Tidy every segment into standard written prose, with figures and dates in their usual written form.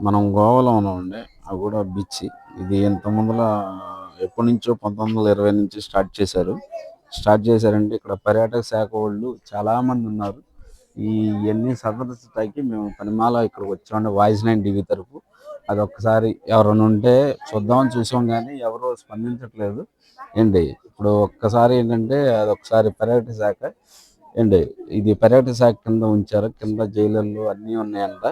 మనం గోవాలో ఉన్నామండి. అది కూడా బీచ్. ఇది ఇంత ముందుల ఎప్పటినుంచో 1920 నుంచి స్టార్ట్ చేశారు. స్టార్ట్ చేశారంటే ఇక్కడ పర్యాటక శాఖ వాళ్ళు చాలామంది ఉన్నారు. ఇయన్నీ సందర్శించడానికి మేము పనిమాల ఇక్కడికి వచ్చామండి. వాయిస్ 9 టీవీ తరపు. అదొక్కసారి ఎవరైనా ఉంటే చూద్దామని చూసాం గానీ ఎవరు స్పందించట్లేదు. ఏండి ఇప్పుడు ఒక్కసారి ఏంటంటే అదొకసారి పర్యాటక శాఖ ఏండి ఇది పర్యాటక శాఖ కింద ఉంచారు. కింద జైలర్లు అన్నీ ఉన్నాయంట.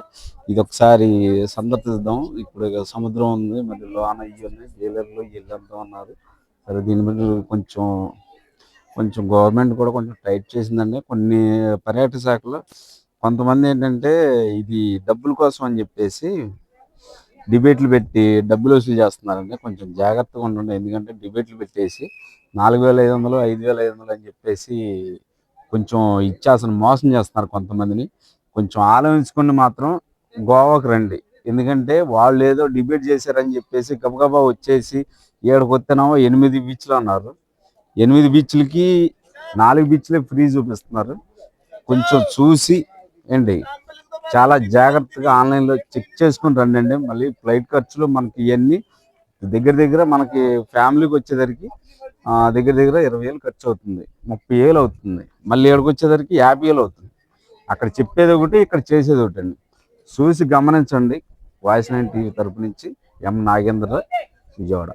ఇదొకసారి సందర్శిద్దాం. ఇప్పుడు ఇక సముద్రం ఉంది. మరి లోన ఇయి ఉన్నాయి. జైలర్లు ఈళ్ళంతా ఉన్నారు. సరే దీని మీద కొంచెం కొంచెం గవర్నమెంట్ కూడా కొంచెం టైట్ చేసిందండి. కొన్ని పర్యాటక శాఖలో కొంతమంది ఏంటంటే ఇది డబ్బుల కోసం అని చెప్పేసి డిబేట్లు పెట్టి డబ్బులు వసూలు చేస్తున్నారండి. కొంచెం జాగ్రత్తగా ఉండండి. ఎందుకంటే డిబేట్లు పెట్టేసి 4500, 5500 అని చెప్పేసి కొంచెం ఇచ్చేస్తున్న మోసం చేస్తున్నారు కొంతమందిని. కొంచెం ఆలోచించుకొని మాత్రం గోవాకు రండి. ఎందుకంటే వాళ్ళు ఏదో డిబేట్ చేశారని చెప్పేసి గబగబా వచ్చేసి ఈడకొత్తేనేమో 8 బీచ్లు అన్నారు. 8 బీచ్లకి 4 బీచ్లే ఫ్రీ చూపిస్తున్నారు. కొంచెం చూసి ఏంటి చాలా జాగ్రత్తగా ఆన్లైన్లో చెక్ చేసుకుని రండి. మళ్ళీ ఫ్లైట్ ఖర్చులు మనకి ఇవన్నీ దగ్గర దగ్గర మనకి ఫ్యామిలీకి వచ్చేసరికి దగ్గర దగ్గర 20,000 ఖర్చు అవుతుంది. 30,000 అవుతుంది. మళ్ళీ ఇక్కడికి వచ్చేసరికి 50,000 అవుతుంది. అక్కడ చెప్పేది ఒకటి, ఇక్కడ చేసేది ఒకటండి. చూసి గమనించండి. వాయిస్ 9 టీవీ తరపు నుంచి ఎం నాగేంద్ర, విజయవాడ.